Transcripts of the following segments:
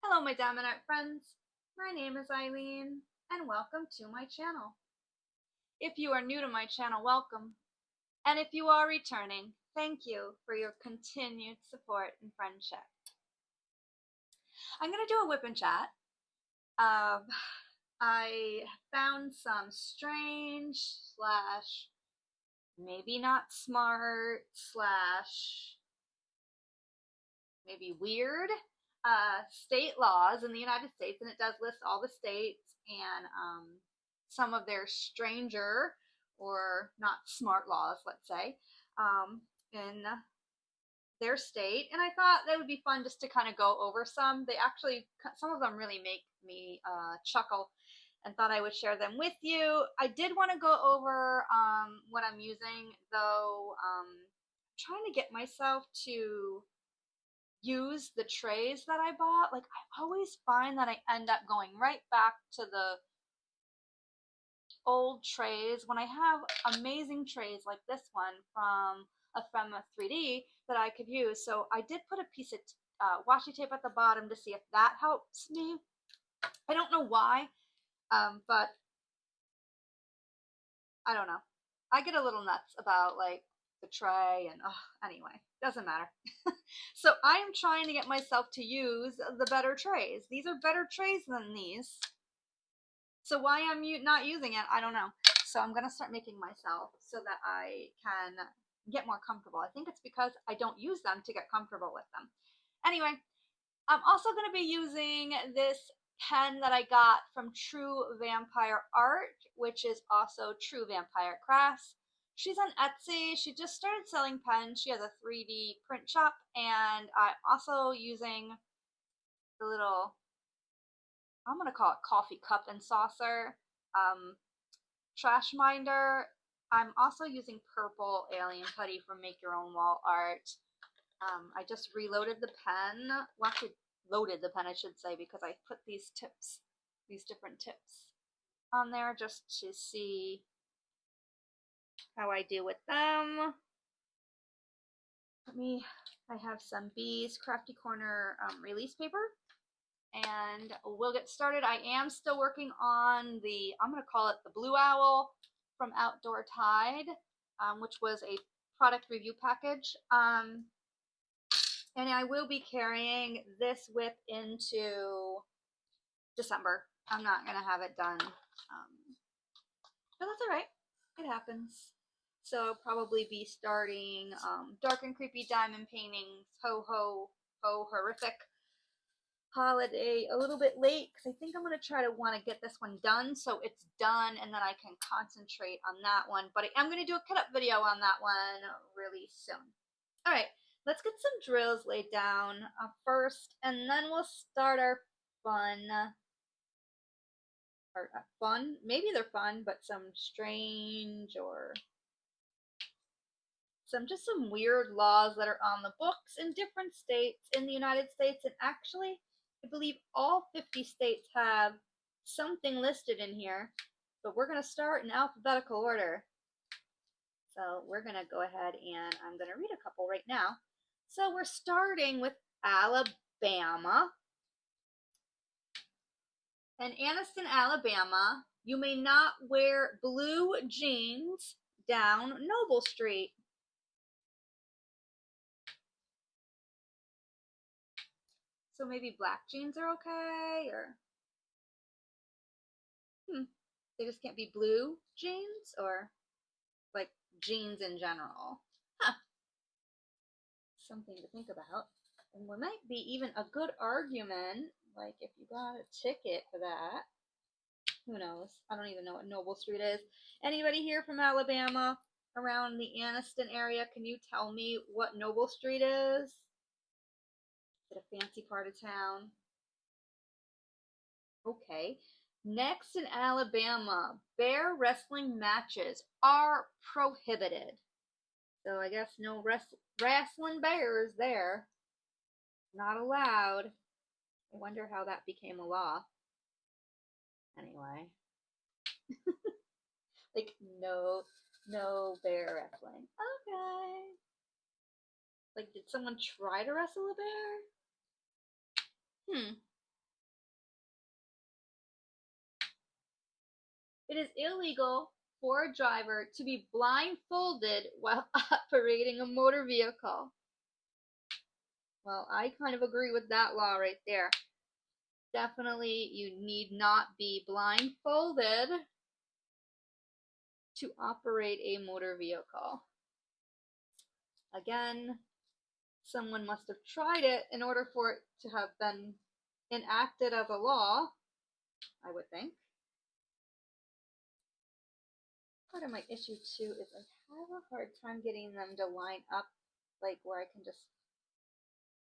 Hello my Diamond Art friends, my name is Ilene and welcome to my channel. If you are new to my channel, welcome. And if you are returning, thank you for your continued support and friendship. I'm going to do a whip and chat. I found some strange slash maybe not smart slash maybe weird state laws in the United States, and it does list all the states and some of their stranger or not smart laws, let's say, in their state. And I thought that would be fun just to kind of go over some. Some of them really make me chuckle, and thought I would share them with you. I did want to go over what I'm using, though. Trying to get myself to use the trays that I bought. Like, I always find that I end up going right back to the old trays when I have amazing trays like this one from a 3D that I could use. So I did put a piece of washi tape at the bottom to see if that helps me. I don't know why, but I don't know. I get a little nuts about like the tray and anyway, doesn't matter. So I am trying to get myself to use the better trays. These are better trays than these. So why I'm not using it, I don't know. So I'm going to start making myself so that I can get more comfortable. I think it's because I don't use them to get comfortable with them. Anyway, I'm also going to be using this pen that I got from True Vampire Art, which is also True Vampire Crafts. She's on Etsy. She just started selling pens. She has a 3D print shop, and I'm also using the little, I'm going to call it coffee cup and saucer, trash minder. I'm also using purple alien putty from Make Your Own Wall Art. I just reloaded the pen. Well, actually, loaded the pen, I should say, because I put these different tips on there just to see how I do with them. I have some Bees Crafty Corner release paper, and we'll get started. I am still working on I'm going to call it the Blue Owl from Outdoor Tide, which was a product review package. And I will be carrying this whip into December. I'm not going to have it done, but that's alright. It happens. So I'll probably be starting Dark and Creepy Diamond Paintings, Ho Ho Ho Horrific Holiday a little bit late, because I think I'm going to try to want to get this one done so it's done and then I can concentrate on that one. But I am going to do a cut up video on that one really soon. Alright, let's get some drills laid down first, and then we'll start our fun, maybe they're fun, but some strange or some weird laws that are on the books in different states in the United States. And actually, I believe all 50 states have something listed in here, but we're going to start in alphabetical order. So we're going to go ahead and I'm going to read a couple right now. So we're starting with Alabama. In Anniston, Alabama, you may not wear blue jeans down Noble Street. So maybe black jeans are okay, or they just can't be blue jeans, or like jeans in general. Huh. Something to think about. And there might be even a good argument, like if you got a ticket for that. Who knows? I don't even know what Noble Street is. Anybody here from Alabama, around the Anniston area, can you tell me what Noble Street is? Is it a fancy part of town? Okay. Next in Alabama, bear wrestling matches are prohibited. So I guess no wrestling bears there. Not allowed. I wonder how that became a law. Anyway. Like, no bear wrestling. Okay. Like, did someone try to wrestle a bear? It is illegal for a driver to be blindfolded while operating a motor vehicle. Well, I kind of agree with that law right there. Definitely, you need not be blindfolded to operate a motor vehicle. Again, someone must have tried it in order for it to have been enacted as a law, I would think. Part of my issue too is I have a hard time getting them to line up, like where I can just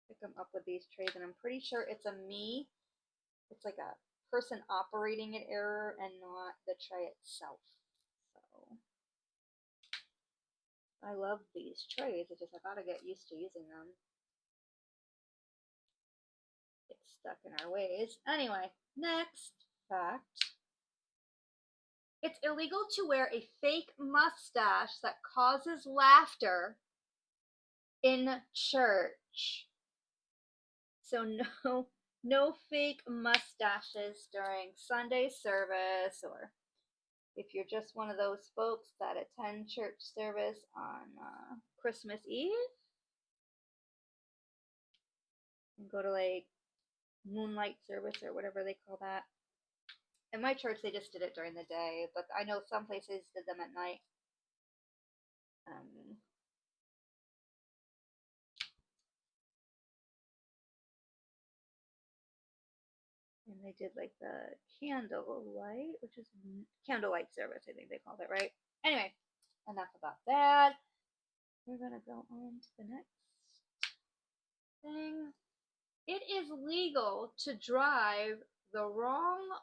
pick them up with these trays, and I'm pretty sure it's it's like a person operating it error and not the tray itself. So I love these trays, it's just I gotta get used to using them. Get stuck in our ways. Anyway, next fact. It's illegal to wear a fake mustache that causes laughter in church. So no fake mustaches during Sunday service, or if you're just one of those folks that attend church service on Christmas Eve and go to like moonlight service or whatever they call that. In my church, they just did it during the day, but I know some places did them at night. And they did like the candlelight, which is candlelight service, I think they called it, right? Anyway, enough about that. We're gonna go on to the next thing. It is legal to drive the wrong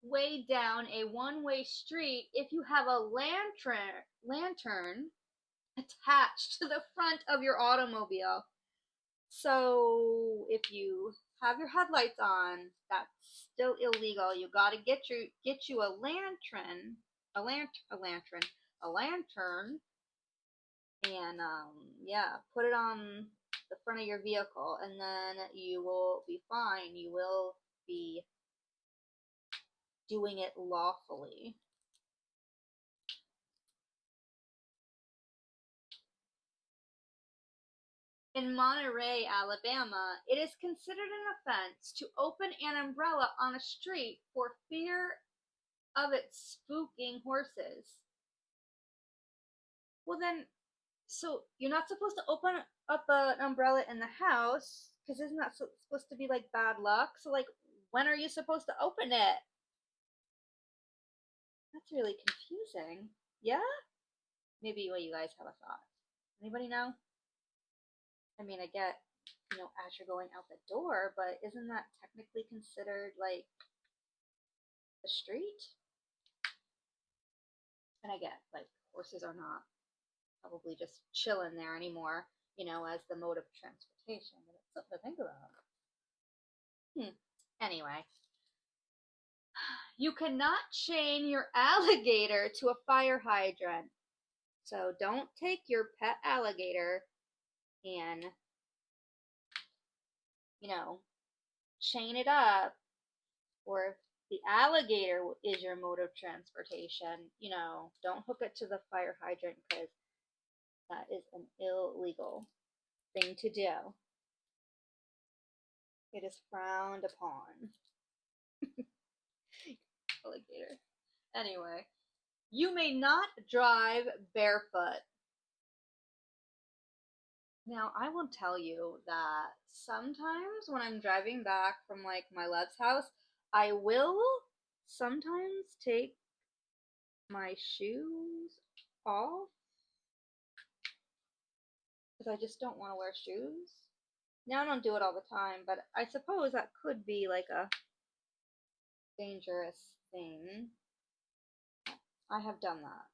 way down a one-way street if you have a lantern attached to the front of your automobile. So if you have your headlights on, that's still illegal. You gotta get you a lantern, and yeah, put it on the front of your vehicle, and then you will be fine. You will be doing it lawfully. In Monterey, Alabama, it is considered an offense to open an umbrella on a street for fear of it spooking horses. Well then, so you're not supposed to open up an umbrella in the house, because isn't that supposed to be like bad luck? So like, when are you supposed to open it? That's really confusing. Yeah? Maybe you guys have a thought. Anybody know? I mean, I get, as you're going out the door, but isn't that technically considered like the street? And I get, like, horses are not probably just chilling there anymore, as the mode of transportation, but it's something to think about. Anyway, you cannot chain your alligator to a fire hydrant. So don't take your pet alligator and, chain it up. Or if the alligator is your mode of transportation, don't hook it to the fire hydrant, because that is an illegal thing to do. It is frowned upon. Alligator. Anyway, you may not drive barefoot. Now, I will tell you that sometimes when I'm driving back from like my love's house, I will sometimes take my shoes off because I just don't want to wear shoes. Now, I don't do it all the time, but I suppose that could be like a dangerous thing. I have done that.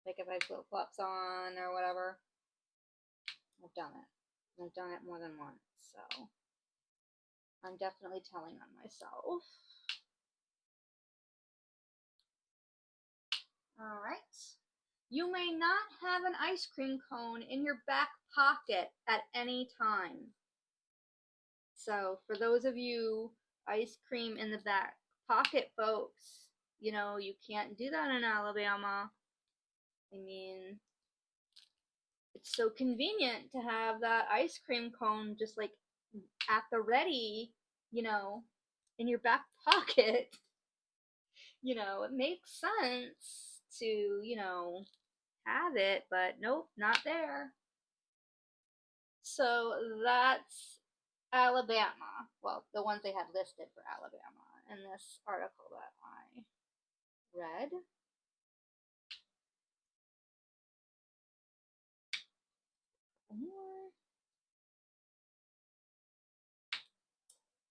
Like if I have flip flops on or whatever, I've done it. I've done it more than once, so I'm definitely telling on myself. Alright. You may not have an ice cream cone in your back pocket at any time. So for those of you ice cream in the back pocket folks, you know, you can't do that in Alabama. I mean, it's so convenient to have that ice cream cone just like at the ready, you know, in your back pocket. You know, it makes sense to, you know, have it, but nope, not there. So that's Alabama. Well, the ones they had listed for Alabama in this article that I read. More.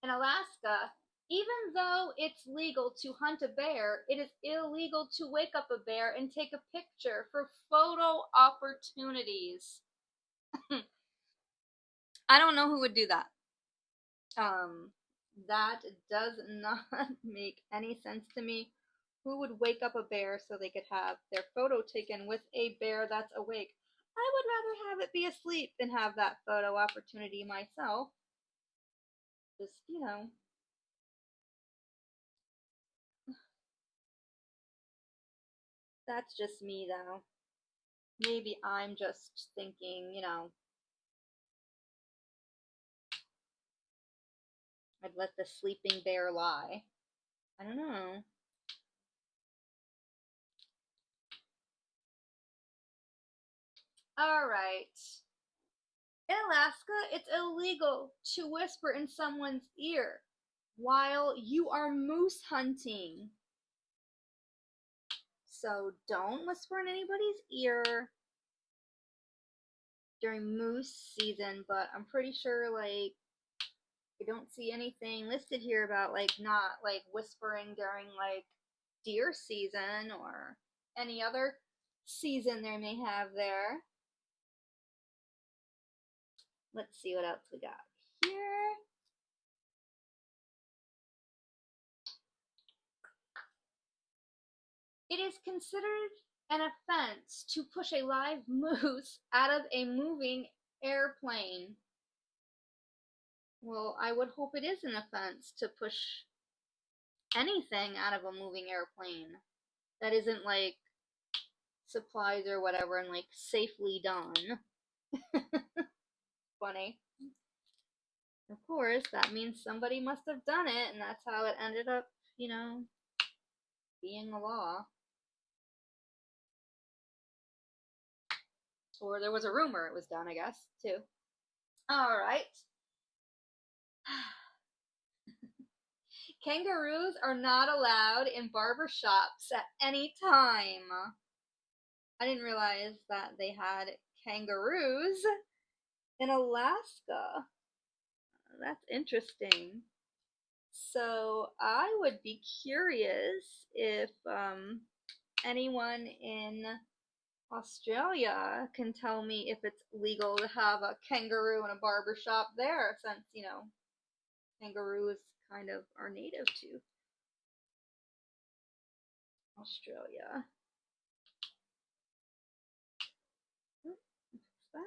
In Alaska, even though it's legal to hunt a bear, it is illegal to wake up a bear and take a picture for photo opportunities. I don't know who would do that. Um, that does not make any sense to me. Who would wake up a bear so they could have their photo taken with a bear that's awake? I would rather have it be asleep than have that photo opportunity myself. Just, you know, that's just me though. Maybe I'm just thinking, you know, I'd let the sleeping bear lie. I don't know. All right. In Alaska, it's illegal to whisper in someone's ear while you are moose hunting. So don't whisper in anybody's ear during moose season, but I'm pretty sure like I don't see anything listed here about like not like whispering during like deer season or any other season they may have there. Let's see what else we got here. It is considered an offense to push a live moose out of a moving airplane. Well, I would hope it is an offense to push anything out of a moving airplane that isn't like supplies or whatever and like safely done. Funny. Of course, that means somebody must have done it, and that's how it ended up, you know, being a law. Or there was a rumor it was done, I guess, too. All right. Kangaroos are not allowed in barber shops at any time. I didn't realize that they had kangaroos in Alaska. That's interesting. So I would be curious if anyone in Australia can tell me if it's legal to have a kangaroo in a barber shop there, since, you know, kangaroos kind of are native to Australia. What's that?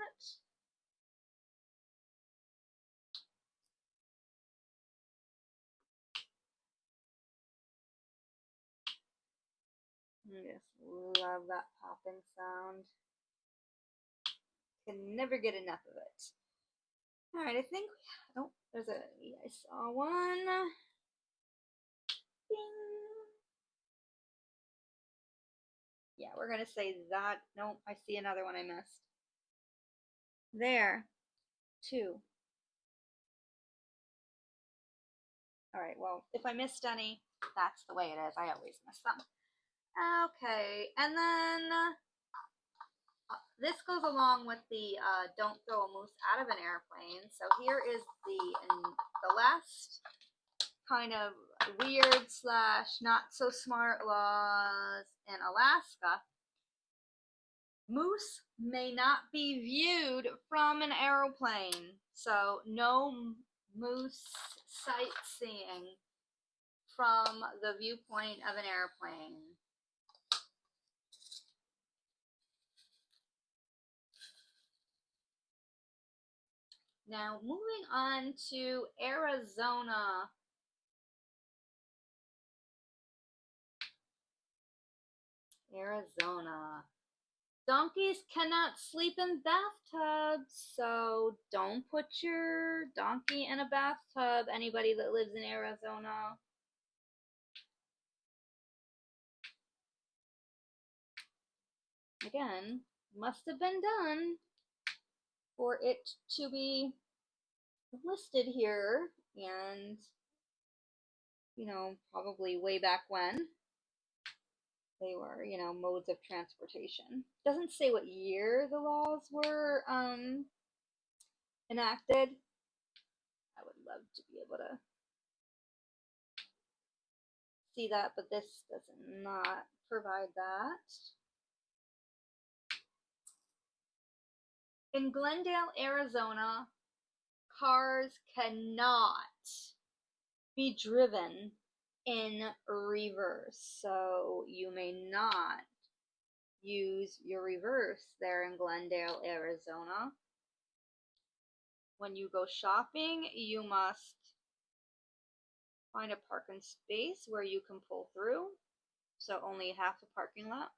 I just love that popping sound. Can never get enough of it. Alright, I think. Oh, there's a. I saw one. Bing. Yeah, we're gonna say that. Nope, I see another one I missed. There. Two. Alright, well, if I missed any, that's the way it is. I always miss them. Okay, and then this goes along with the don't throw a moose out of an airplane. So here is the last kind of weird slash not so smart laws in Alaska. Moose may not be viewed from an airplane. So no moose sightseeing from the viewpoint of an airplane. Now, moving on to Arizona. Arizona. Donkeys cannot sleep in bathtubs, so don't put your donkey in a bathtub, anybody that lives in Arizona. Again, must have been done for it to be listed here, and, you know, probably way back when they were, you know, modes of transportation. Doesn't say what year the laws were enacted. I would love to be able to see that, but this does not provide that. In Glendale, Arizona, cars cannot be driven in reverse, so you may not use your reverse there in Glendale, Arizona. When you go shopping, you must find a parking space where you can pull through, so only half the parking lot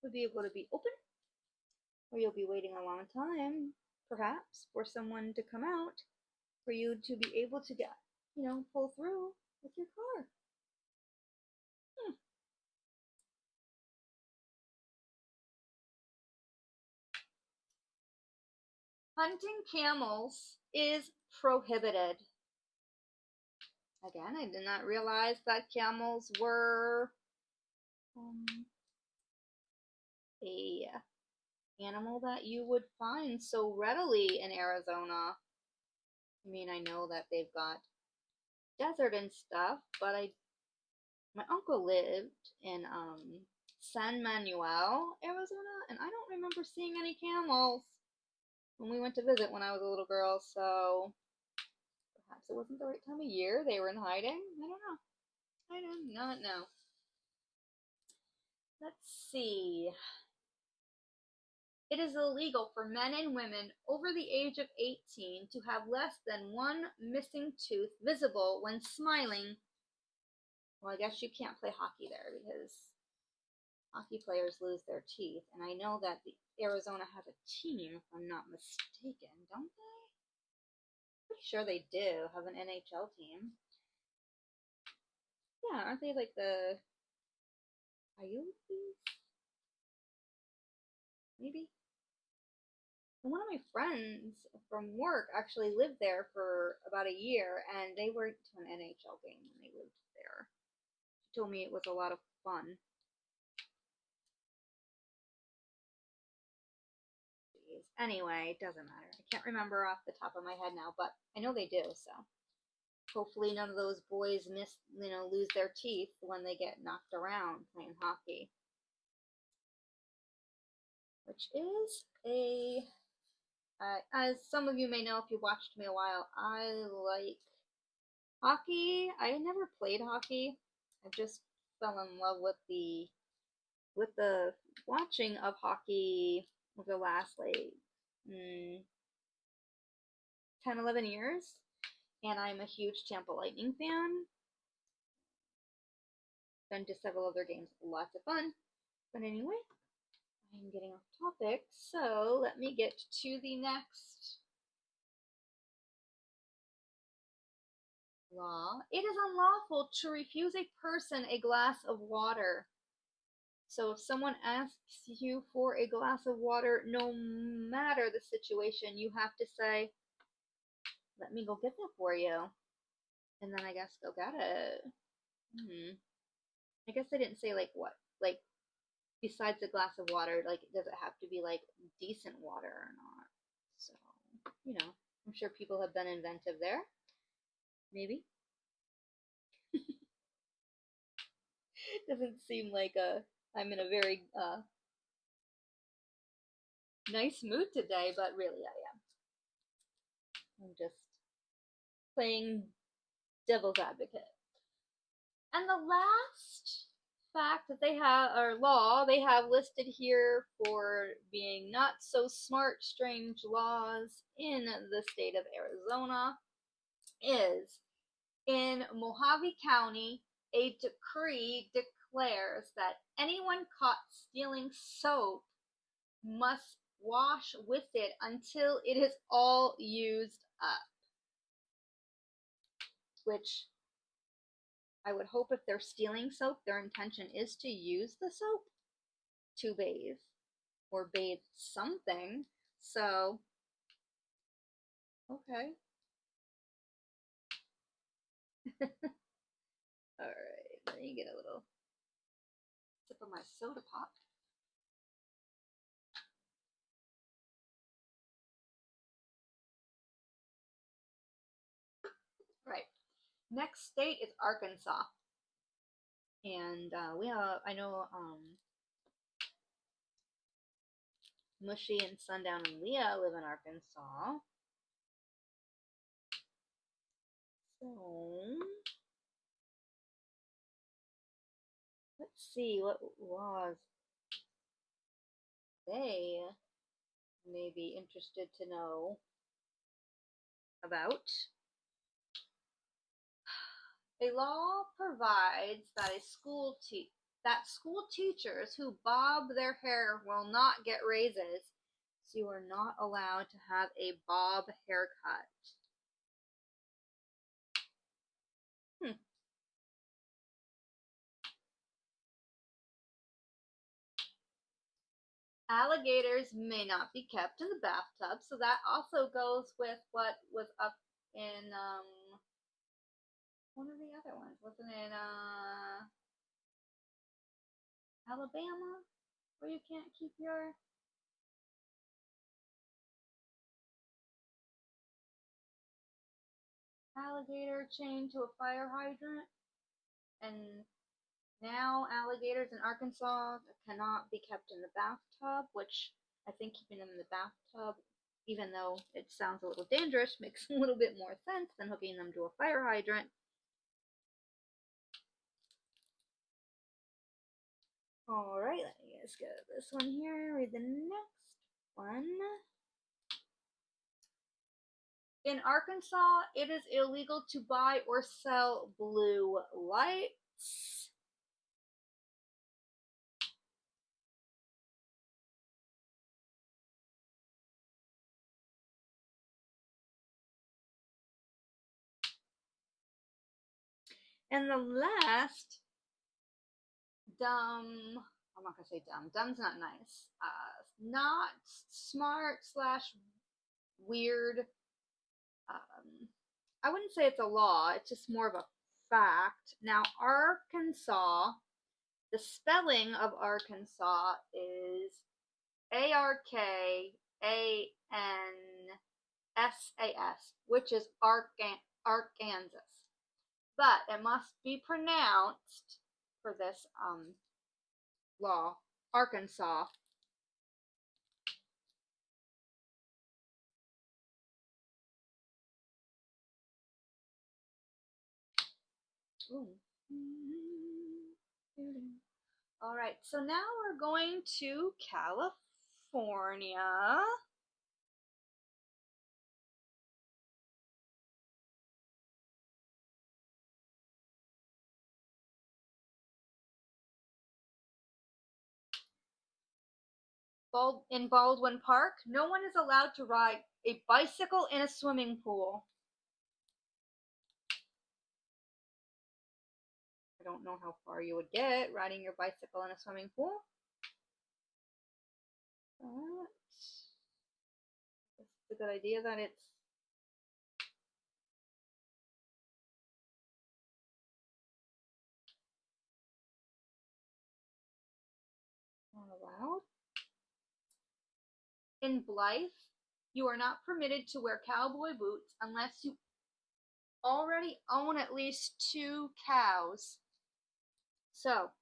would be able to be open, or you'll be waiting a long time, perhaps, for someone to come out for you to be able to get, you know, pull through with your car. Hunting camels is prohibited. Again, I did not realize that camels were a animal that you would find so readily in Arizona. I mean, I know that they've got desert and stuff, but my uncle lived in San Manuel, Arizona, and I don't remember seeing any camels when we went to visit when I was a little girl, so perhaps it wasn't the right time of year. They were in hiding. I don't know. I do not know. Let's see. It is illegal for men and women over the age of 18 to have less than one missing tooth visible when smiling. Well, I guess you can't play hockey there because hockey players lose their teeth. And I know that Arizona has a team, if I'm not mistaken, don't they? Pretty sure they do have an NHL team. Yeah, aren't they like the Coyotes? Maybe? And one of my friends from work actually lived there for about a year, and they went to an NHL game when they lived there. She told me it was a lot of fun. Jeez. Anyway, it doesn't matter. I can't remember off the top of my head now, but I know they do, so hopefully none of those boys lose their teeth when they get knocked around playing hockey. Which is as some of you may know if you've watched me a while, I like hockey. I never played hockey. I just fell in love with the watching of hockey over the last 10, 11 years. And I'm a huge Tampa Lightning fan. Been to several of their games. Lots of fun. But anyway, I'm getting off topic, so let me get to the next law. It is unlawful to refuse a person a glass of water. So if someone asks you for a glass of water, no matter the situation, you have to say, let me go get that for you. And then I guess go get it. I guess I didn't say like what. Like, besides a glass of water, like, does it have to be like decent water or not? So, you know, I'm sure people have been inventive there. Maybe. Doesn't seem like I'm in a very nice mood today, but really I am. I'm just playing devil's advocate. And the last fact that they have, or law, they have listed here for being not so smart, strange laws in the state of Arizona is in Mojave County, a decree declares that anyone caught stealing soap must wash with it until it is all used up. Which I would hope if they're stealing soap, their intention is to use the soap to bathe or bathe something. So, okay. Alright, let me get a little sip of my soda pop. Right. Next state is Arkansas. And I know Mushy and Sundown and Leah live in Arkansas. So, let's see what laws they may be interested to know about. A law provides that school teachers who bob their hair will not get raises, so you are not allowed to have a bob haircut. Alligators may not be kept in the bathtub, so that also goes with what was up in one of the other ones. Wasn't it Alabama? Where you can't keep your alligator chained to a fire hydrant? And now alligators in Arkansas cannot be kept in the bathtub, which I think keeping them in the bathtub, even though it sounds a little dangerous, makes a little bit more sense than hooking them to a fire hydrant. Alright, let me just go to this one here, read the next one. In Arkansas, it is illegal to buy or sell blue lights. And the last dumb, I'm not gonna say dumb. Dumb's not nice. Not smart slash weird. I wouldn't say it's a law. It's just more of a fact. Now, Arkansas, the spelling of Arkansas is Arkansas, which is Arkansas. But it must be pronounced for this law, Arkansas. Ooh. All right, so now we're going to California. In Baldwin Park, no one is allowed to ride a bicycle in a swimming pool. I don't know how far you would get riding your bicycle in a swimming pool. But it's a good idea that it's not allowed. In Blythe, you are not permitted to wear cowboy boots unless you already own at least 2 cows. So,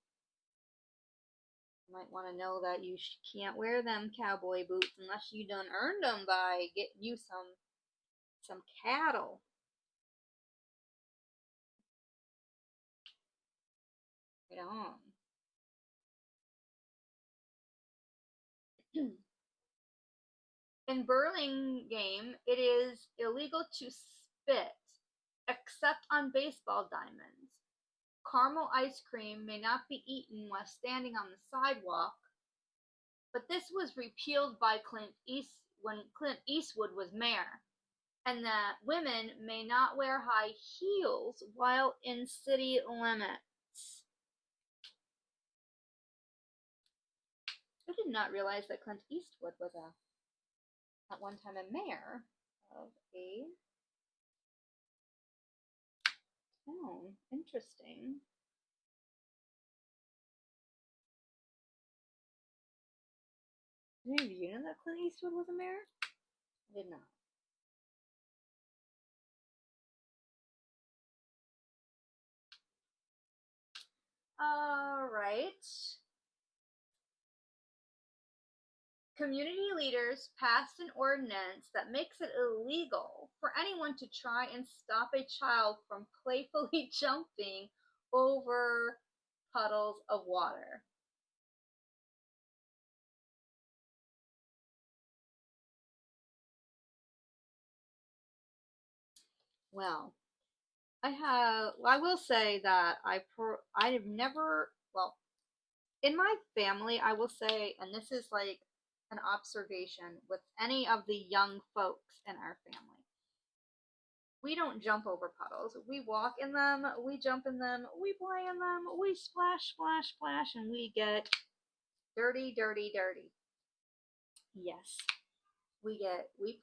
you might want to know that you can't wear them cowboy boots unless you done earned them by getting you some cattle. Right on. In Burlingame, it is illegal to spit, except on baseball diamonds. Caramel ice cream may not be eaten while standing on the sidewalk, but this was repealed by when Clint Eastwood was mayor, and that women may not wear high heels while in city limits. I did not realize that Clint Eastwood was at one time a mayor of a town. Interesting. Did any of you know that Clint Eastwood was a mayor? I did not. All right. Community leaders passed an ordinance that makes it illegal for anyone to try and stop a child from playfully jumping over puddles of water. Well, I will say that I've never, well, in my family, I will say, and this is like an observation with any of the young folks in our family, we don't jump over puddles. We walk in them, we jump in them, we play in them, we splash, splash, splash, and we get dirty, dirty, dirty. Yes, we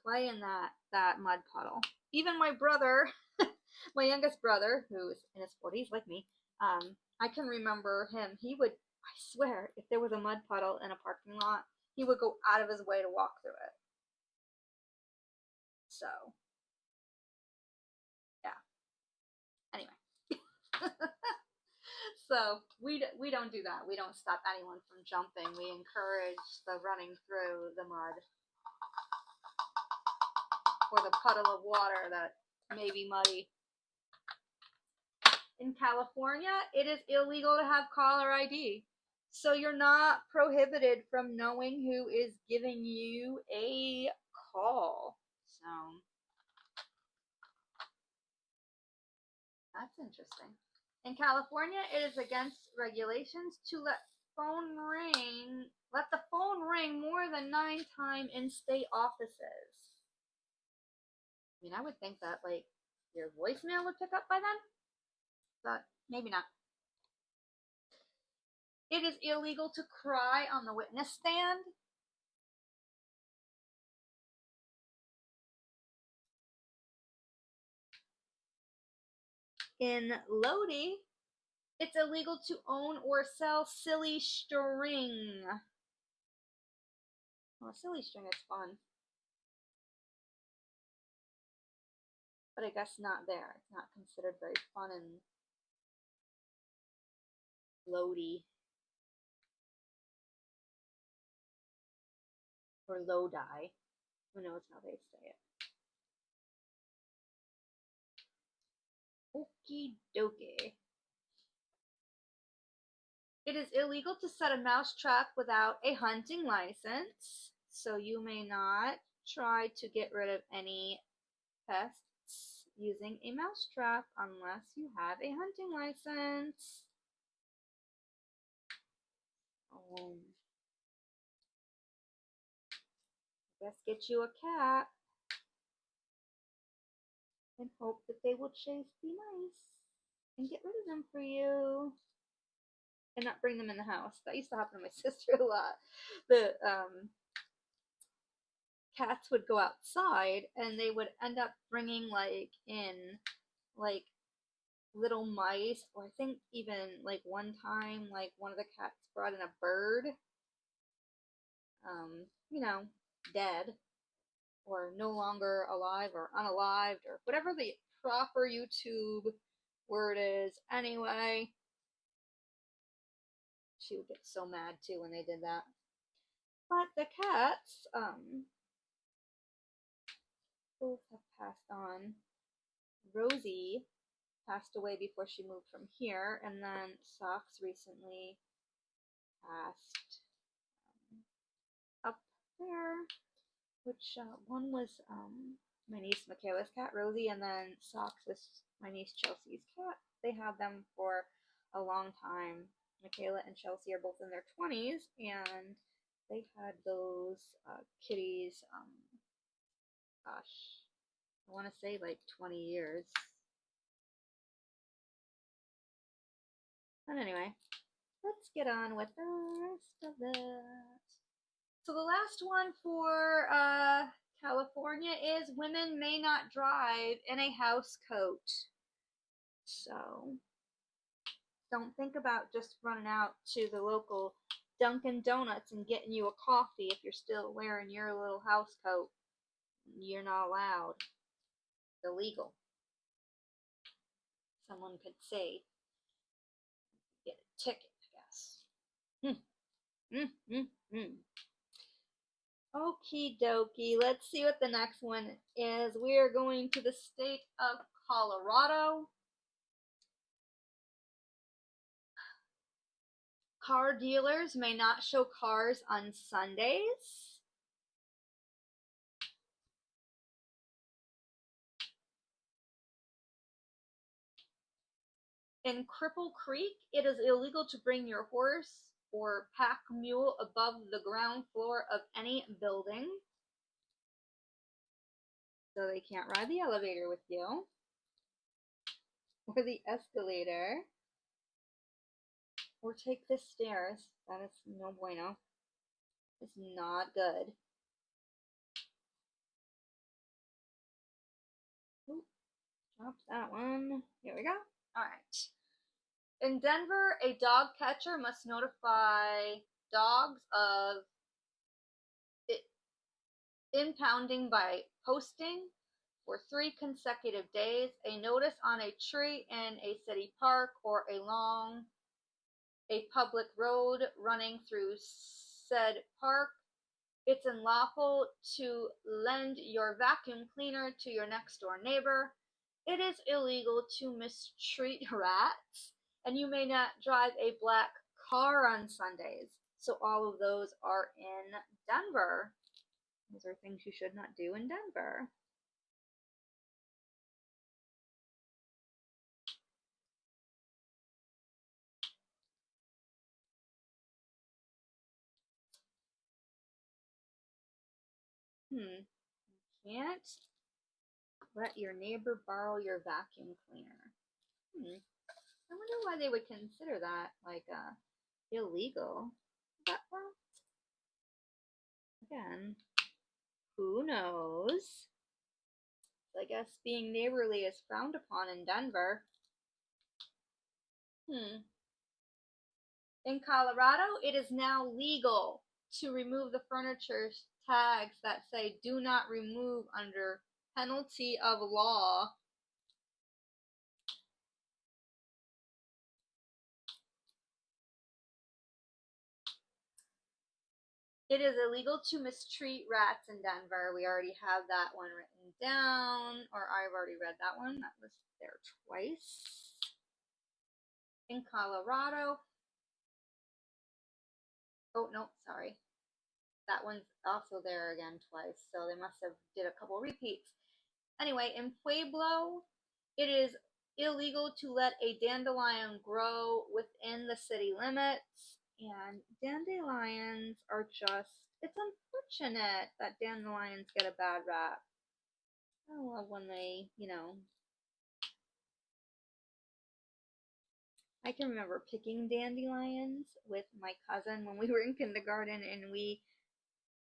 play in that mud puddle. Even my brother, my youngest brother, who's in his 40s like me, I can remember him. He would, I swear, if there was a mud puddle in a parking lot, he would go out of his way to walk through it. So, yeah. Anyway. So we don't do that. We don't stop anyone from jumping. We encourage the running through the mud or the puddle of water that may be muddy. In California, it is illegal to have caller ID. So you're not prohibited from knowing who is giving you a call. So that's interesting. In California, it is against regulations to let the phone ring more than 9 times in state offices. I mean, I would think that like your voicemail would pick up by then, but maybe not. It is illegal to cry on the witness stand. In Lodi, it's illegal to own or sell silly string. Well, silly string is fun. But I guess not there. It's not considered very fun in Lodi. Or Lodi. Who knows how they say it. Okie dokie. It is illegal to set a mouse trap without a hunting license, so you may not try to get rid of any pests using a mouse trap unless you have a hunting license. I guess get you a cat and hope that they will chase the mice and get rid of them for you and not bring them in the house. That used to happen to my sister a lot. The cats would go outside and they would end up bringing like in like little mice, or I think even like one time like one of the cats brought in a bird, you know, dead or no longer alive or unalived or whatever the proper YouTube word is. Anyway, she would get so mad too when they did that. But the cats, both have passed on. Rosie passed away before she moved from here, and then Socks recently passed up there, which one was my niece Michaela's cat, Rosie, and then Socks was my niece Chelsea's cat. They had them for a long time. Michaela and Chelsea are both in their 20s, and they've had those kitties, gosh, I want to say like 20 years. But anyway, let's get on with the rest of that. So the last one for California is women may not drive in a house coat. So don't think about just running out to the local Dunkin' Donuts and getting you a coffee if you're still wearing your little house coat. You're not allowed. It's illegal. Someone could say, get a ticket, I guess. Okie dokie. Let's see what the next one is. We are going to the state of Colorado. Car dealers may not show cars on Sundays. In Cripple Creek, it is illegal to bring your horse or pack mule above the ground floor of any building. So they can't ride the elevator with you or the escalator or take the stairs. That is no bueno. It's not good. Ooh, drop that one. Here we go. All right. In Denver, a dog catcher must notify dogs of impounding by posting for 3 consecutive days a notice on a tree in a city park or along a public road running through said park. It's unlawful to lend your vacuum cleaner to your next door neighbor. It is illegal to mistreat rats, and you may not drive a black car on Sundays. So all of those are in Denver. Those are things you should not do in Denver. Can't let your neighbor borrow your vacuum cleaner. I wonder why they would consider that like illegal. But well, again, who knows? I guess being neighborly is frowned upon in Denver. In Colorado, it is now legal to remove the furniture tags that say "Do not remove" under penalty of law. It is illegal to mistreat rats in Denver. We already have that one written down, or I've already read that one. That was there twice. In Colorado, oh no, sorry. That one's also there again twice, so they must have did a couple repeats. Anyway, in Pueblo, it is illegal to let a dandelion grow within the city limits. And dandelions are just, it's unfortunate that dandelions get a bad rap. I love when they, I can remember picking dandelions with my cousin when we were in kindergarten, and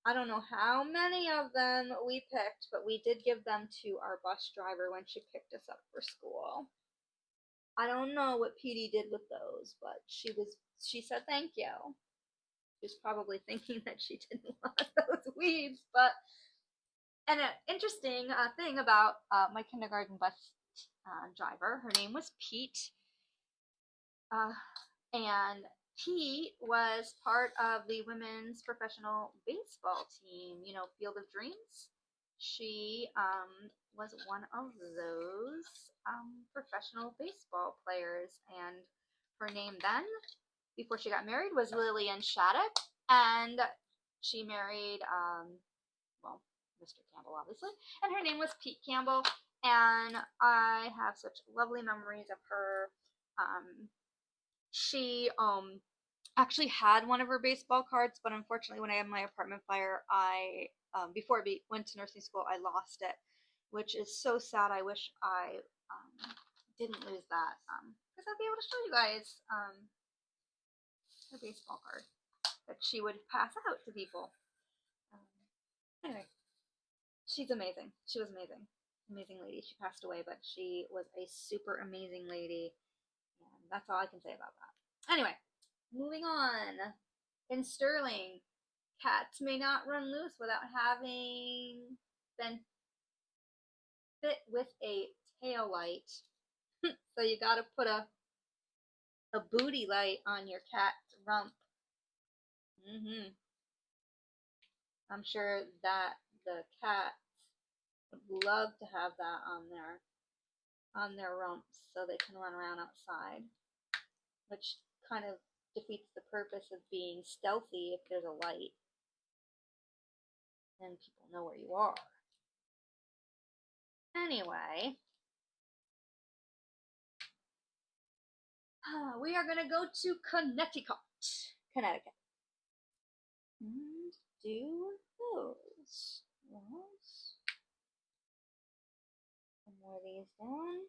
I don't know how many of them we picked, but we did give them to our bus driver when she picked us up for school. I don't know what Petey did with those, but she said thank you. She was probably thinking that she didn't want those weeds, but and an interesting thing about my kindergarten bus driver, her name was Pete, and Pete was part of the women's professional baseball team, Field of Dreams. She was one of those professional baseball players, and her name then, before she got married, was Lillian Shattuck, and she married, Mr. Campbell, obviously, and her name was Pete Campbell, and I have such lovely memories of her. She actually had one of her baseball cards, but unfortunately, when I had my apartment fire, I before I went to nursing school, I lost it, which is so sad. I wish I didn't lose that because I'd be able to show you guys her baseball card that she would pass out to people. Um, anyway, she's amazing. She was amazing, amazing lady. She passed away, but she was a super amazing lady, and that's all I can say about that. Anyway, moving on. In Sterling, cats may not run loose without having been fit with a tail light. So you gotta put a booty light on your cat's rump. I'm sure that the cats would love to have that on their rumps so they can run around outside, which kind of defeats the purpose of being stealthy if there's a light and people know where you are. Anyway, we are going to go to Connecticut. Connecticut. And do those. Yes. Some more of these down.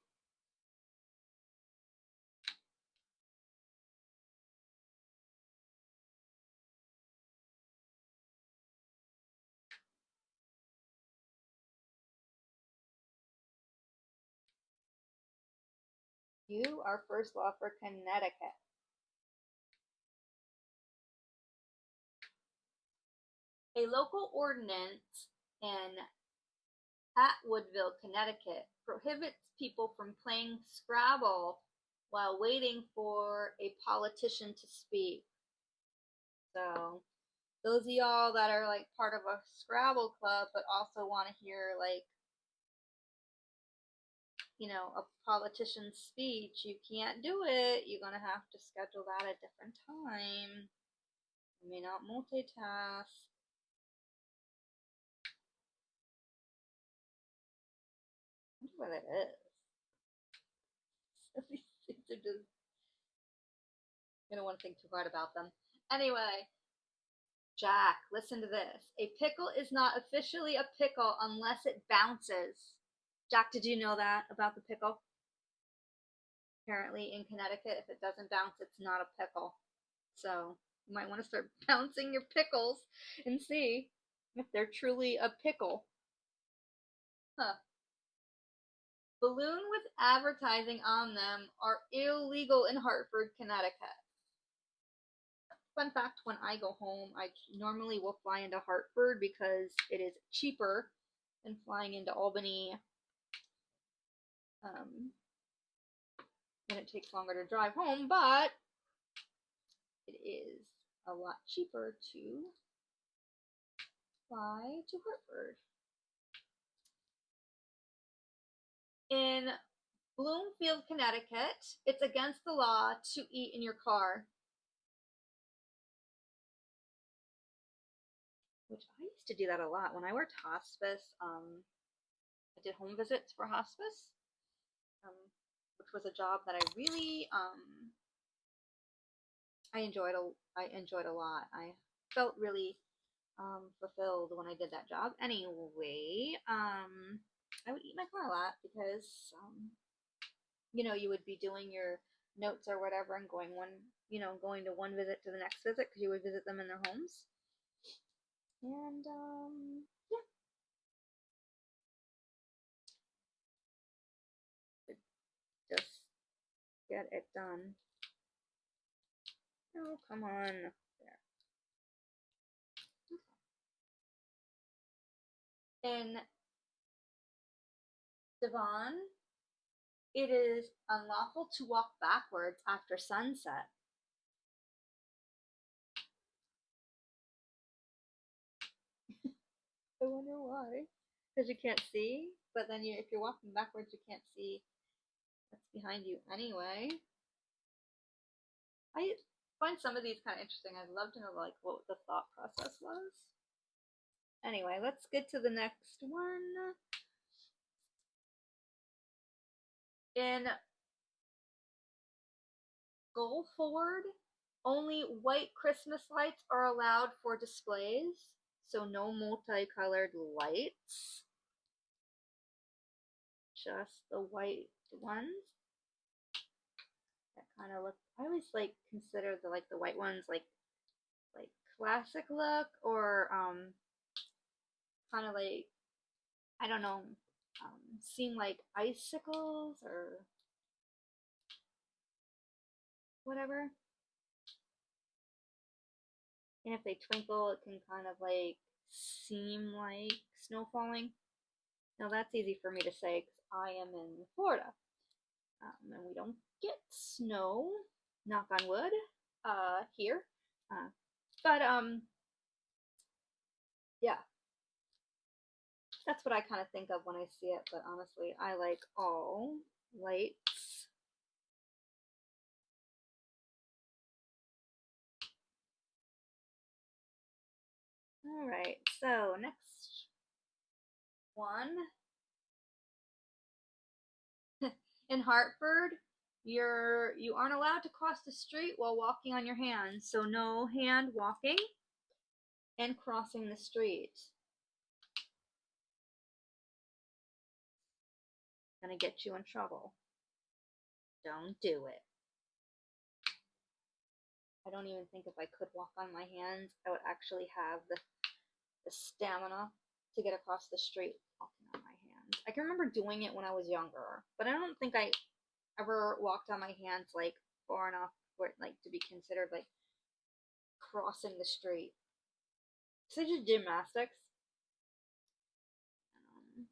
You are first law for Connecticut. A local ordinance in Atwoodville, Connecticut, prohibits people from playing Scrabble while waiting for a politician to speak. So, those of y'all that are like part of a Scrabble club but also want to hear like, you know, a politician's speech, you can't do it. You're gonna have to schedule that at a different time. You may not multitask. I wonder what it is. These things are just, I don't want to think too hard about them. Anyway, Jack, listen to this. A pickle is not officially a pickle unless it bounces. Jack, did you know that about the pickle? Apparently in Connecticut, if it doesn't bounce, it's not a pickle. So you might want to start bouncing your pickles and see if they're truly a pickle. Huh. Balloon with advertising on them are illegal in Hartford, Connecticut. Fun fact, when I go home, I normally will fly into Hartford because it is cheaper than flying into Albany. And it takes longer to drive home, but it is a lot cheaper to fly to Hartford. In Bloomfield, Connecticut, it's against the law to eat in your car. Which I used to do that a lot. When I worked hospice, I did home visits for hospice, um, which was a job that I really I enjoyed a lot. I felt really fulfilled when I did that job. Anyway, I would eat my car a lot because you know, you would be doing your notes or whatever and going going to one visit to the next visit because you would visit them in their homes. And yeah, just get it done. Oh, come on. There. In Devon, it is unlawful to walk backwards after sunset. I wonder why. Because you can't see, but then if you're walking backwards, you can't see what's behind you anyway. I find some of these kind of interesting. I'd love to know like what the thought process was. Anyway, let's get to the next one. In Goal forward, only white Christmas lights are allowed for displays, so no multicolored lights, just the white ones. That kind of look. I always like consider the white ones like classic look, or kind of like, I don't know, seem like icicles or whatever. And if they twinkle, it can kind of like seem like snow falling. Now that's easy for me to say because I am in Florida, and we don't get snow, knock on wood, here. Uh, but yeah, that's what I kind of think of when I see it. But honestly, I like all lights. All right, so next one. In Hartford, you aren't allowed to cross the street while walking on your hands. So no hand walking and crossing the street. Gonna get you in trouble. Don't do it. I don't even think if I could walk on my hands, I would actually have the stamina to get across the street walking on my hands. I can remember doing it when I was younger, but I don't think I ever walked on my hands like far enough for it like to be considered like crossing the street. So I just gymnastics. Um,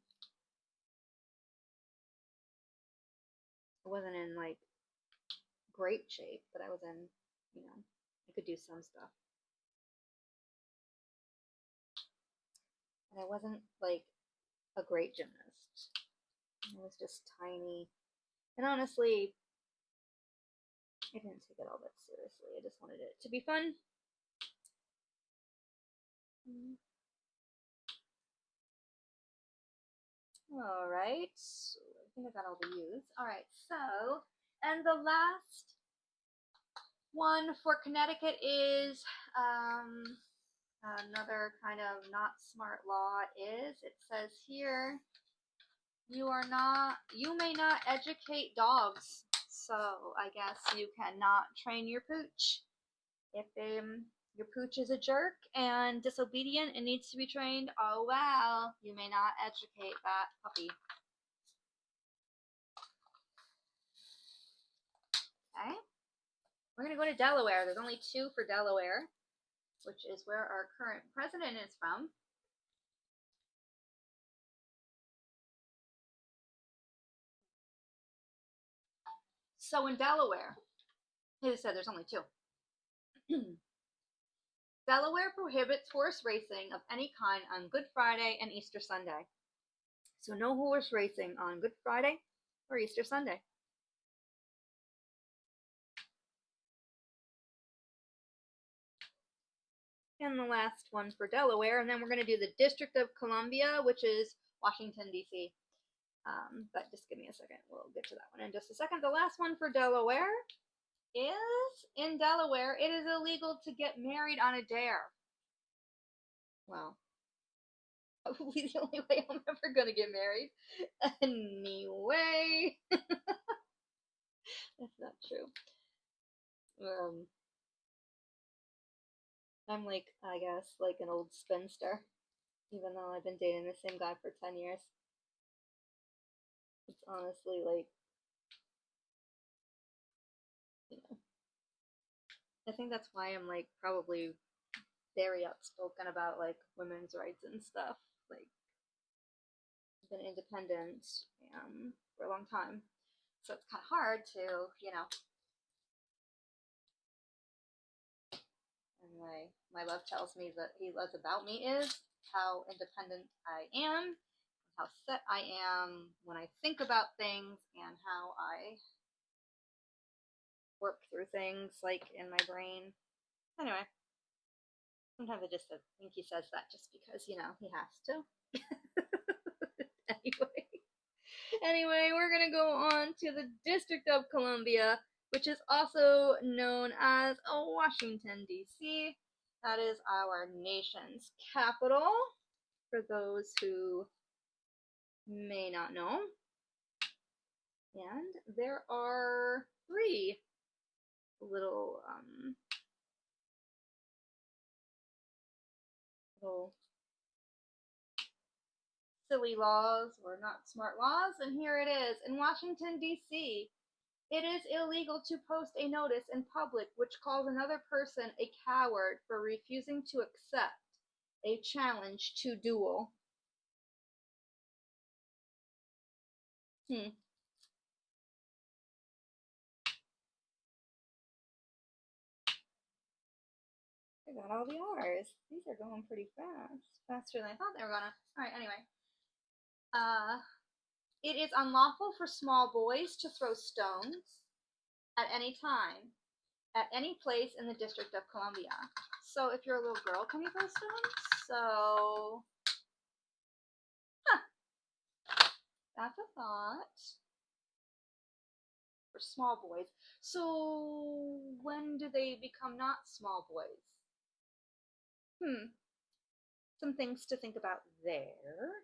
I wasn't in like great shape, but I was in, I could do some stuff. And I wasn't like a great gymnast. I was just tiny. And honestly, I didn't take it all that seriously. I just wanted it to be fun. All right. So I think I got all the U's. All right. So, and the last one for Connecticut is another kind of not smart law is, it says here, you may not educate dogs. So I guess you cannot train your pooch. If your pooch is a jerk and disobedient and needs to be trained, oh well, you may not educate that puppy. Okay, we're gonna go to Delaware. There's only 2 for Delaware, which is where our current president is from. So in Delaware, he said there's only 2. Delaware prohibits horse racing of any kind on Good Friday and Easter Sunday. So no horse racing on Good Friday or Easter Sunday. And the last one for Delaware, and then we're going to do the District of Columbia, which is Washington, D.C. But just give me a second. We'll get to that one in just a second. The last one for Delaware is, in Delaware, it is illegal to get married on a dare. Well, probably the only way I'm ever going to get married. Anyway. That's not true. I'm like, I guess, like an old spinster, even though I've been dating the same guy for 10 years. It's honestly like, you know, I think that's why I'm like probably very outspoken about like women's rights and stuff. Like, I've been independent for a long time, so it's kind of hard to, and my love tells me that he loves about me is how independent I am, how set I am when I think about things, and how I work through things like in my brain. Anyway, sometimes I just think he says that just because, he has to. Anyway, we're gonna go on to the District of Columbia, which is also known as Washington, D.C. That is our nation's capital, for those who may not know. And there are 3 little little silly laws, or not smart laws, and here it is. In Washington, D.C., it is illegal to post a notice in public which calls another person a coward for refusing to accept a challenge to duel. I got all the R's. These are going pretty fast. Faster than I thought they were gonna. Alright, anyway. It is unlawful for small boys to throw stones at any time, at any place in the District of Columbia. So if you're a little girl, can you throw stones? So, that's a thought. For small boys. So when do they become not small boys? Some things to think about there.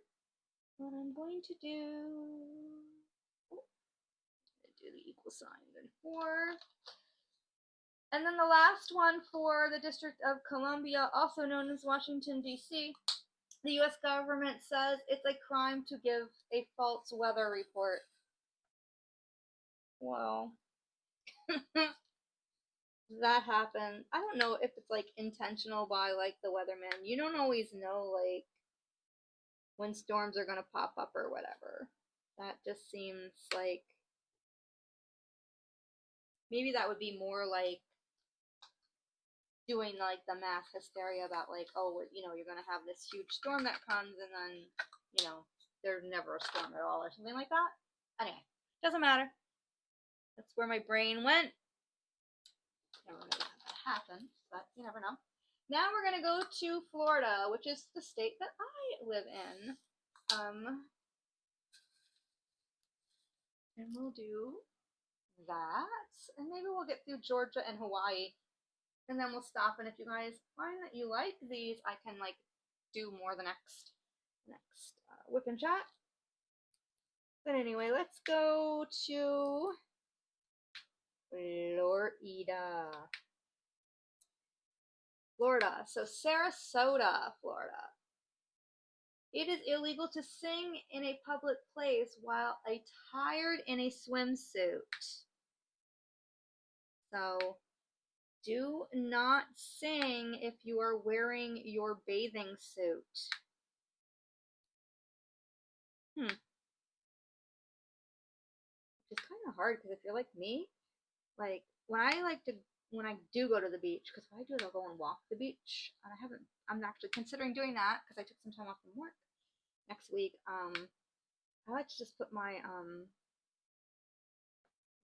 What I'm going to do, do the equal sign, then 4. And then the last one for the District of Columbia, also known as Washington, D.C., the U.S. government says it's a crime to give a false weather report. Well, that happened. I don't know if it's like intentional by like the weatherman. You don't always know like when storms are gonna pop up or whatever. That just seems like maybe that would be more like doing like the mass hysteria about like, oh, you know, you're gonna have this huge storm that comes and then, you know, there's never a storm at all or something like that. Anyway, doesn't matter. That's where my brain went. Never really had that happen, but you never know. Now we're gonna go to Florida, which is the state that I live in. And we'll do that, and maybe we'll get through Georgia and Hawaii, and then we'll stop. And if you guys find that you like these, I can like do more the next whip and chat. But anyway, let's go to Florida. So Sarasota, Florida. It is illegal to sing in a public place while attired in a swimsuit. So do not sing if you are wearing your bathing suit. Which is kind of hard because if you're like me, like when I do go to the beach, because what I do is I'll go and walk the beach, and I'm actually considering doing that because I took some time off from work next week. I like to just put my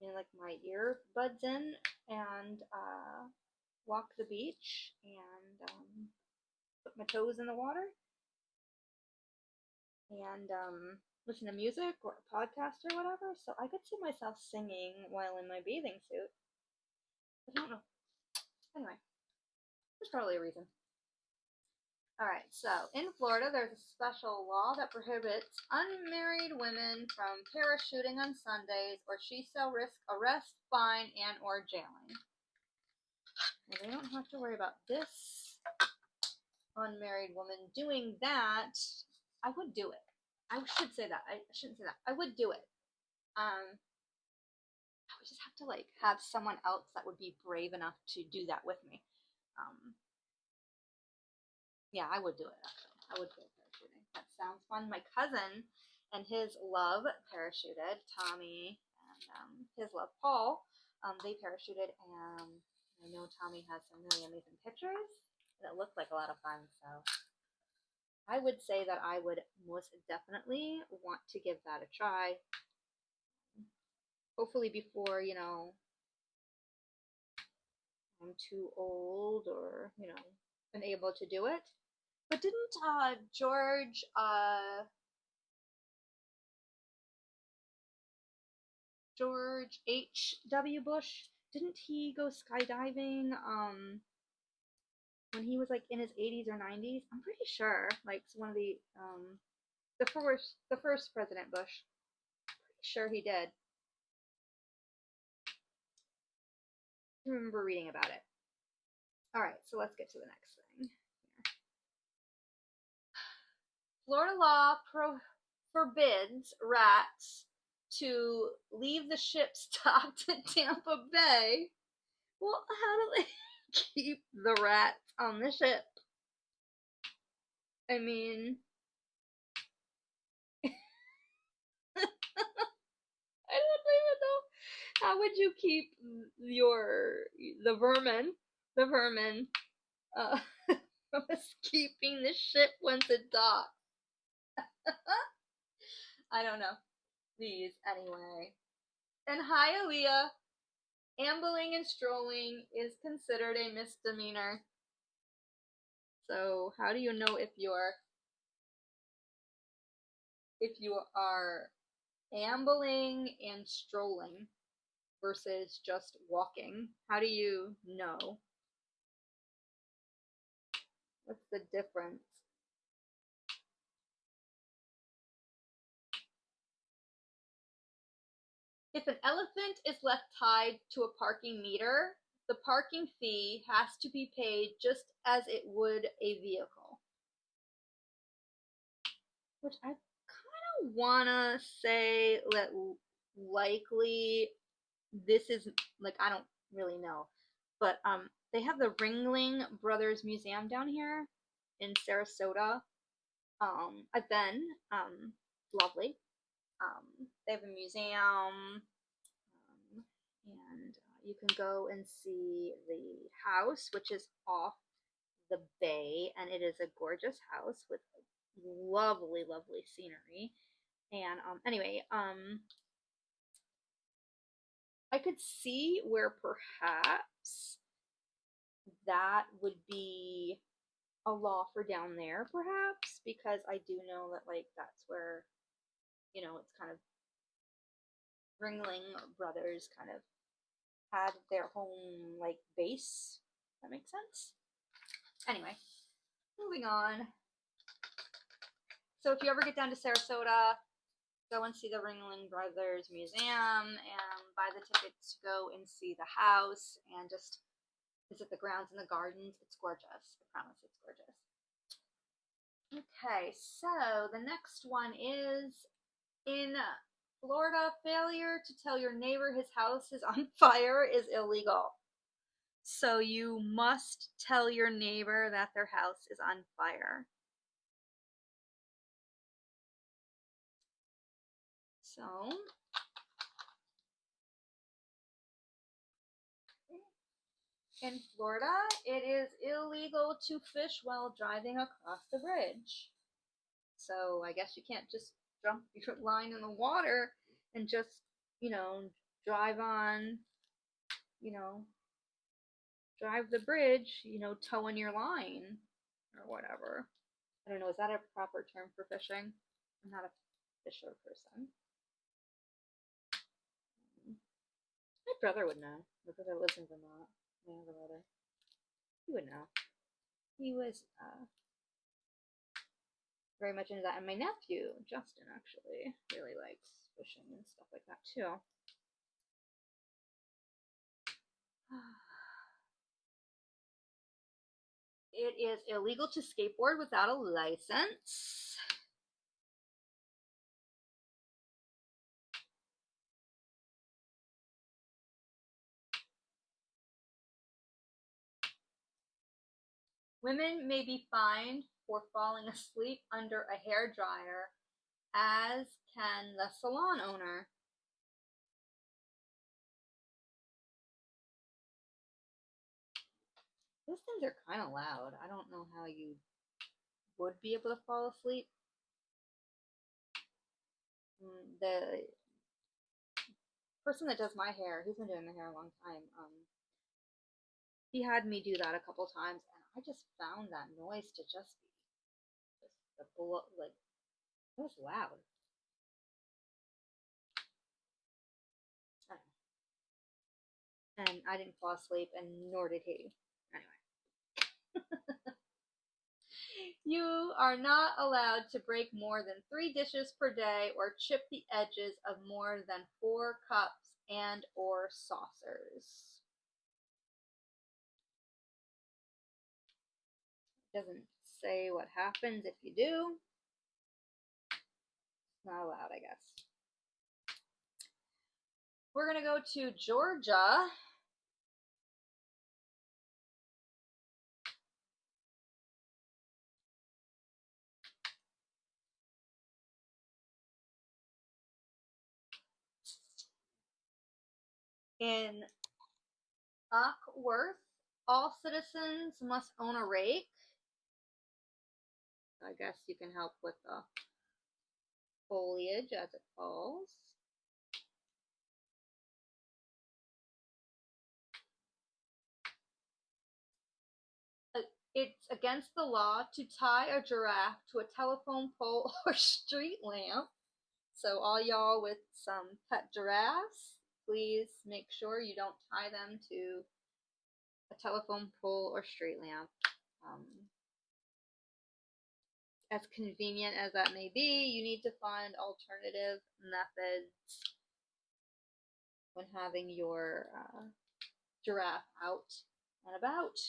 like my earbuds in and walk the beach and put my toes in the water and listen to music or a podcast or whatever. So I could see myself singing while in my bathing suit. I don't know. Anyway, there's probably a reason. Alright, so in Florida, there's a special law that prohibits unmarried women from parachuting on Sundays, or she shall risk arrest, fine, and or jailing. Well, they don't have to worry about this unmarried woman doing that. I would do it. I should say that. I shouldn't say that. I would do it. I would just have to like have someone else that would be brave enough to do that with me. Yeah, I would do it actually. I would go parachuting. That sounds fun. My cousin and his love parachuted. Tommy and his love Paul. They parachuted, and I know Tommy has some really amazing pictures. And it looked like a lot of fun. So I would say that I would most definitely want to give that a try. Hopefully before, I'm too old or, unable to do it. But didn't George H.W. Bush, didn't he go skydiving when he was like in his 80s or 90s? I'm pretty sure. Like one of the first President Bush. Pretty sure he did. I remember reading about it. All right, so let's get to the next thing. Florida law forbids rats to leave the ship docked at Tampa Bay. Well, how do they keep the rats on the ship? I mean, I don't even know. How would you keep the vermin uh, from escaping the ship once it docks? I don't know. These anyway. In Hialeah, ambling and strolling is considered a misdemeanor. So how do you know if you are ambling and strolling versus just walking? How do you know? What's the difference? If an elephant is left tied to a parking meter, the parking fee has to be paid just as it would a vehicle. Which I kind of want to say that likely this is, like, I don't really know. But they have the Ringling Brothers Museum down here in Sarasota. I've been. Lovely. They have a museum, and you can go and see the house, which is off the bay, and it is a gorgeous house with lovely, lovely scenery. And anyway, I could see where perhaps that would be a law for down there, perhaps, because I do know that, like, that's where, it's kind of Ringling Brothers kind of had their home, like, base. That makes sense? Anyway, moving on. So if you ever get down to Sarasota, go and see the Ringling Brothers Museum and buy the tickets to go and see the house and just visit the grounds and the gardens. It's gorgeous. I promise it's gorgeous. Okay, so the next one is in Florida, failure to tell your neighbor his house is on fire is illegal. So you must tell your neighbor that their house is on fire. So in Florida, it is illegal to fish while driving across the bridge. So I guess you can't just dump your line in the water and just, drive on, you know, drive the bridge, towing your line or whatever. I don't know, is that a proper term for fishing? I'm not a fisher person. My brother would know. My brother lives in Vermont. My other brother. He would know. He was very much into that. And my nephew, Justin, actually, really likes fishing and stuff like that too. It is illegal to skateboard without a license. Women may be fined for falling asleep under a hair dryer, as can the salon owner. Those things are kind of loud. I don't know how you would be able to fall asleep. The person that does my hair, he's been doing my hair a long time. He had me do that a couple times, and I just found that noise to just be just like, it was loud. And I didn't fall asleep, and nor did he. Anyway. You are not allowed to break more than 3 dishes per day or chip the edges of more than 4 cups and or saucers. Doesn't say what happens if you do. Not allowed, I guess. We're going to go to Georgia. In Ockworth, all citizens must own a rake. I guess you can help with the foliage as it falls. It's against the law to tie a giraffe to a telephone pole or street lamp. So all y'all with some pet giraffes, please make sure you don't tie them to a telephone pole or street lamp. As convenient as that may be, you need to find alternative methods when having your giraffe out and about.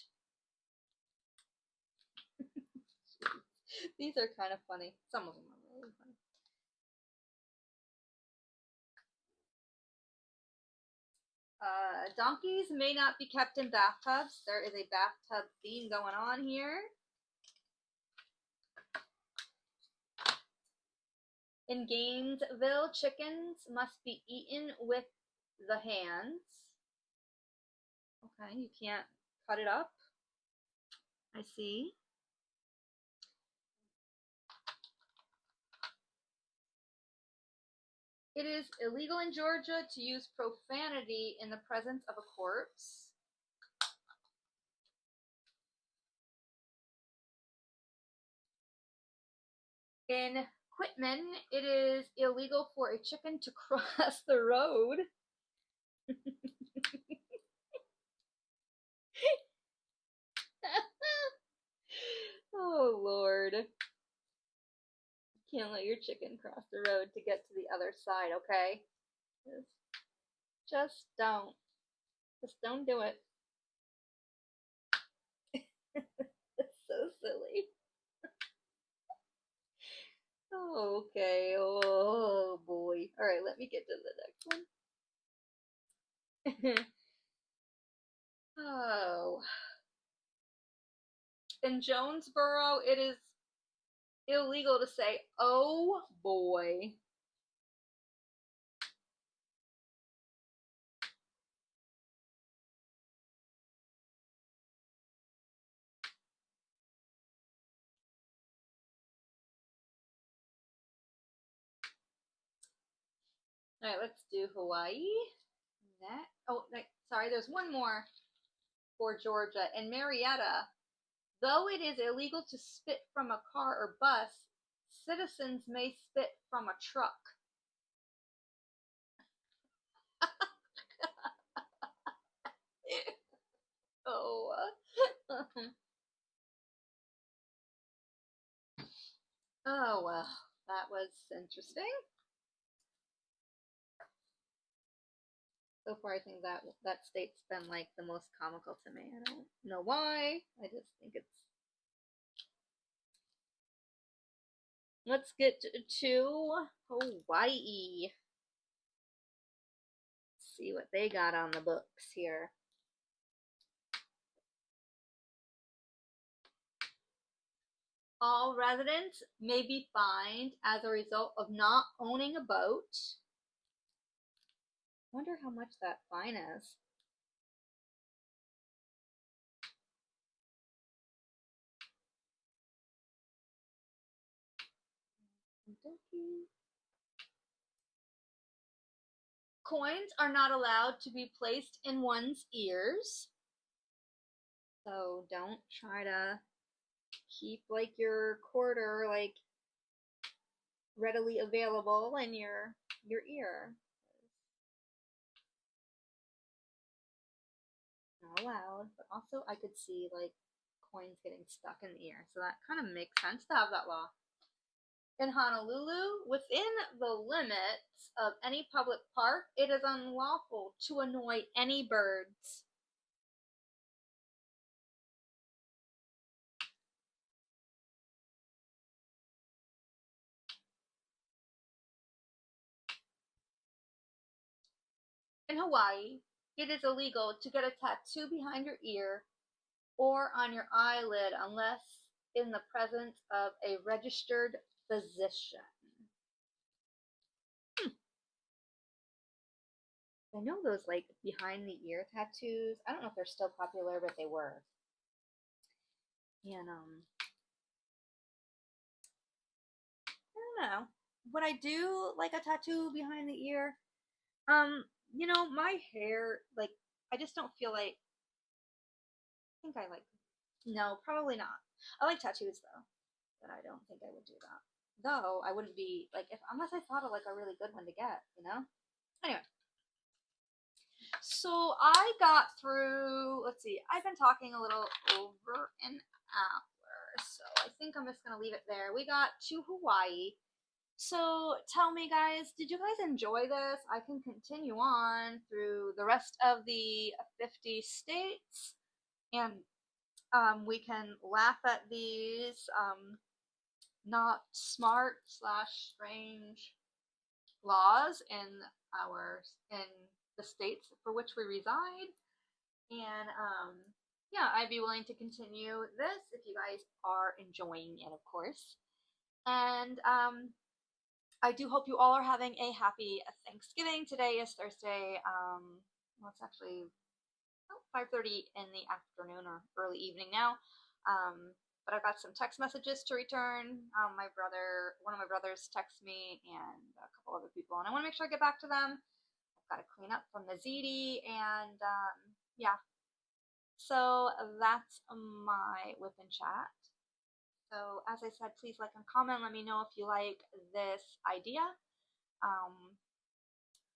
These are kind of funny. Some of them are really funny. Donkeys may not be kept in bathtubs. There is a bathtub theme going on here. In Gainesville, chickens must be eaten with the hands. Okay, you can't cut it up. I see. It is illegal in Georgia to use profanity in the presence of a corpse. In Quitman, it is illegal for a chicken to cross the road. Oh, Lord. You can't let your chicken cross the road to get to the other side, okay? Just don't. Just don't do it. It's so silly. Okay, oh boy. Alright, let me get to the next one. Oh. In Jonesboro, it is illegal to say, oh boy. Alright, let's do Hawaii. Sorry, there's one more for Georgia. In Marietta, though it is illegal to spit from a car or bus, citizens may spit from a truck. Oh. Oh, well, that was interesting. So far, I think that state's been like the most comical to me. I don't know why. I just think it's. Let's get to Hawaii. Let's see what they got on the books here. All residents may be fined as a result of not owning a boat. I wonder how much that fine is. Coins are not allowed to be placed in one's ears. So don't try to keep like your quarter like readily available in your ear. loud, but also I could see like coins getting stuck in the ear. So that kind of makes sense to have that law. In Honolulu, within the limits of any public park, it is unlawful to annoy any birds. In Hawaii, it is illegal to get a tattoo behind your ear or on your eyelid unless in the presence of a registered physician. I know those like behind the ear tattoos. I don't know if they're still popular, but they were. And I don't know. Would I do like a tattoo behind the ear? You know, my hair, like, I just don't feel like. I think I like. No, probably not. I like tattoos though, but I don't think I would do that. Though I wouldn't be like if unless I thought of like a really good one to get, you know. Anyway, so I got through. Let's see. I've been talking a little over an hour, so I think I'm just gonna leave it there. We got to Hawaii. So tell me, guys, did you guys enjoy this? I can continue on through the rest of the 50 states, and we can laugh at these not smart slash strange laws in the states for which we reside. And yeah, I'd be willing to continue this if you guys are enjoying it, of course. And I do hope you all are having a happy Thanksgiving. Today is Thursday. Well, it's actually 5:30 in the afternoon or early evening now. But I've got some text messages to return. One of my brothers texted me, and a couple other people, and I want to make sure I get back to them. I've got to clean up from the ZD, and yeah. So that's my whip and chat. So as I said, please like and comment. Let me know if you like this idea.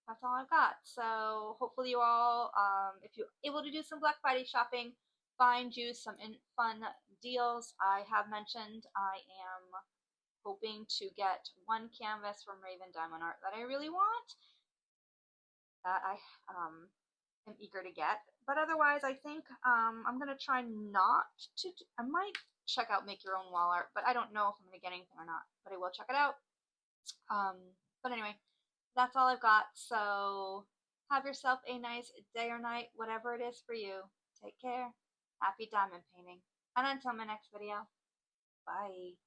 That's all I've got. So hopefully you all, if you're able to do some Black Friday shopping, find you some fun deals. I have mentioned I am hoping to get one canvas from Raven Diamond Art that I really want, that I am eager to get. But otherwise, I think I'm going to try not to, I might check out Make Your Own Wall Art, but I don't know if I'm going to get anything or not, but I will check it out. But anyway, that's all I've got. So have yourself a nice day or night, whatever it is for you. Take care. Happy diamond painting. And until my next video, bye.